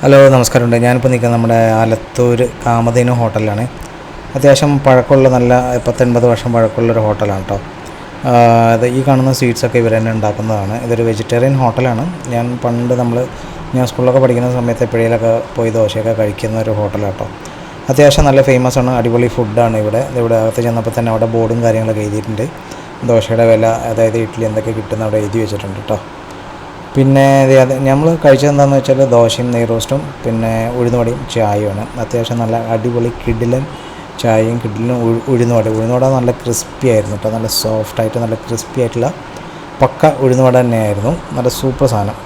Hello നമസ്കാരമുണ്ട്. ഞാനിപ്പോൾ നിൽക്കുന്നത് നമ്മുടെ ആലത്തൂർ കാമധേനു ഹോട്ടലിലാണ്. അത്യാവശ്യം പഴക്കമുള്ള നല്ല 80 വർഷം പഴക്കമുള്ളൊരു ഹോട്ടലാണ് കേട്ടോ. അത് ഈ കാണുന്ന സ്വീറ്റ്സൊക്കെ ഇവർ തന്നെ ഉണ്ടാക്കുന്നതാണ്. ഇതൊരു വെജിറ്റേറിയൻ ഹോട്ടലാണ്. ഞാൻ സ്കൂളിലൊക്കെ പഠിക്കുന്ന സമയത്ത് എപ്പോഴേലൊക്കെ പോയി ദോശയൊക്കെ കഴിക്കുന്ന ഒരു ഹോട്ടലാണ് കേട്ടോ. അത്യാവശ്യം നല്ല ഫേമസ് ആണ്, അടിപൊളി ഫുഡാണ് ഇവിടെ അകത്ത് ചെന്നപ്പോൾ തന്നെ അവിടെ ബോർഡും കാര്യങ്ങളൊക്കെ എഴുതിയിട്ടുണ്ട്. ദോശയുടെ വില, അതായത് ഇഡ്ഡലി എന്തൊക്കെ കിട്ടുന്ന അവിടെ എഴുതി വെച്ചിട്ടുണ്ട് കേട്ടോ. പിന്നെ നമ്മൾ കഴിച്ചത് എന്താണെന്ന് വെച്ചാൽ ദോശയും നെയ്റോസ്റ്റും പിന്നെ ഉഴുന്നുവടയും ചായയുമാണ്. അത്യാവശ്യം നല്ല അടിപൊളി കിടിലൻ ചായയും കിടിലൻ ഉഴുന്നുവട നല്ല ക്രിസ്പി ആയിരുന്നു കേട്ടോ. നല്ല സോഫ്റ്റായിട്ട് നല്ല ക്രിസ്പി ആയിട്ടുള്ള പക്ക ഉഴുന്നുവട തന്നെയായിരുന്നു. നല്ല സൂപ്പർ സാധനം.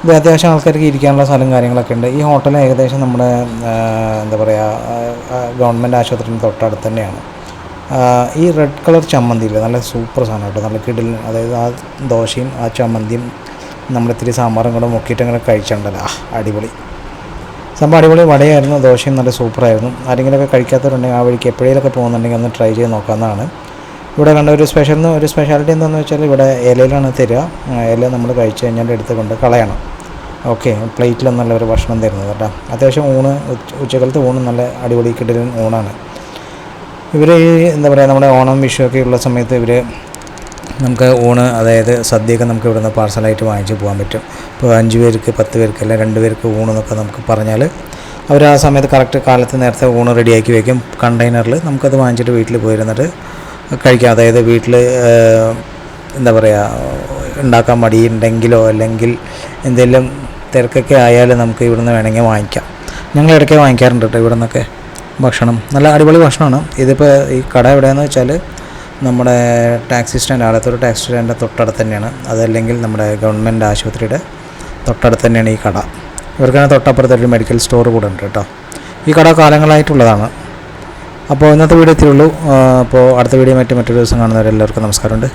ഇത് അത്യാവശ്യം ആൾക്കാർക്ക് ഇരിക്കാനുള്ള സ്ഥലം കാര്യങ്ങളൊക്കെ ഉണ്ട്. ഈ ഹോട്ടൽ ഏകദേശം നമ്മുടെ ഗവൺമെൻറ് ആശുപത്രിയുടെ തൊട്ടടുത്ത് തന്നെയാണ്. ഈ റെഡ് കളർ ചമ്മന്തിയില്ല, നല്ല സൂപ്പർ സാധനം കേട്ടോ. നല്ല കിടിലൻ, അതായത് ആ ദോശയും ആ ചമ്മന്തിയും നമ്മളിത്തിരി സാമ്പാറും കൂടെ മുക്കിയിട്ട് അങ്ങനെ കഴിച്ചിട്ടുണ്ടല്ലോ, അടിപൊളി സംഭവം. അടിപൊളി വടയായിരുന്നു, ദോശയും നല്ല സൂപ്പറായിരുന്നു. ആരെങ്കിലുമൊക്കെ കഴിക്കാത്തവരുണ്ടെങ്കിൽ ആ വഴിക്ക് എപ്പോഴേലൊക്കെ പോകുന്നുണ്ടെങ്കിൽ ഒന്ന് ട്രൈ ചെയ്ത് നോക്കാവുന്നതാണ്. ഇവിടെ കണ്ട ഒരു സ്പെഷ്യാലിറ്റി എന്താണെന്ന് വെച്ചാൽ ഇവിടെ ഇലയിലാണ് തരിക. ഇല നമ്മൾ കഴിച്ച് കഴിഞ്ഞാൽ എടുത്ത് കൊണ്ട് കളയണം. ഓക്കെ, പ്ലേറ്റിലൊന്നല്ല ഒരു ഭക്ഷണം തരുന്നത് കേട്ടോ. അത്യാവശ്യം ഉച്ചക്കാലത്ത് ഊണ് നല്ല അടിപൊളി കിടിലൻ ഊണാണ്. ഇവർ നമ്മുടെ ഓണം വിഷു ഒക്കെ ഉള്ള സമയത്ത് നമുക്ക് ഊണ്, അതായത് സദ്യയൊക്കെ നമുക്ക് ഇവിടുന്ന് പാർസലായിട്ട് വാങ്ങിച്ച് പോകാൻ പറ്റും. ഇപ്പോൾ 5 പേർക്ക് 10 പേർക്ക് അല്ല 2 പേർക്ക് ഊണെന്നൊക്കെ നമുക്ക് പറഞ്ഞാൽ അവർ ആ സമയത്ത് കറക്റ്റ് കാലത്ത് നേരത്തെ ഊണ് റെഡിയാക്കി വയ്ക്കും കണ്ടെയ്നറിൽ. നമുക്കത് വാങ്ങിച്ചിട്ട് വീട്ടിൽ പോയിരുന്നിട്ട് കഴിക്കാം. അതായത് വീട്ടിൽ ഉണ്ടാക്കാൻ മടിയുണ്ടെങ്കിലോ അല്ലെങ്കിൽ എന്തെങ്കിലും തിരക്കൊക്കെ ആയാൽ നമുക്ക് ഇവിടുന്ന് വേണമെങ്കിൽ വാങ്ങിക്കാം. ഞങ്ങൾ ഇടയ്ക്ക് വാങ്ങിക്കാറുണ്ട് കേട്ടോ ഇവിടെ നിന്നൊക്കെ ഭക്ഷണം. നല്ല അടിപൊളി ഭക്ഷണമാണ്. ഇതിപ്പോൾ ഈ കട എവിടെയാണെന്ന് വെച്ചാൽ നമ്മുടെ ആലത്തൂർ ടാക്സി സ്റ്റാൻഡിൻ്റെ തൊട്ടടുത്ത് തന്നെയാണ്. അതല്ലെങ്കിൽ നമ്മുടെ ഗവൺമെൻറ് ആശുപത്രിയുടെ തൊട്ടടുത്ത് തന്നെയാണ് ഈ കട. ഇവർക്കാണ് തൊട്ടപ്പുറത്തൊരു മെഡിക്കൽ സ്റ്റോർ കൂടെ ഉണ്ട് കേട്ടോ. ഈ കട കാലങ്ങളായിട്ടുള്ളതാണ്. അപ്പോൾ ഇന്നത്തെ വീഡിയോ എത്തിയുള്ളൂ. അപ്പോൾ അടുത്ത വീഡിയോ മറ്റൊരു ദിവസം കാണുന്നവരെല്ലാവർക്കും നമസ്കാരമുണ്ട്.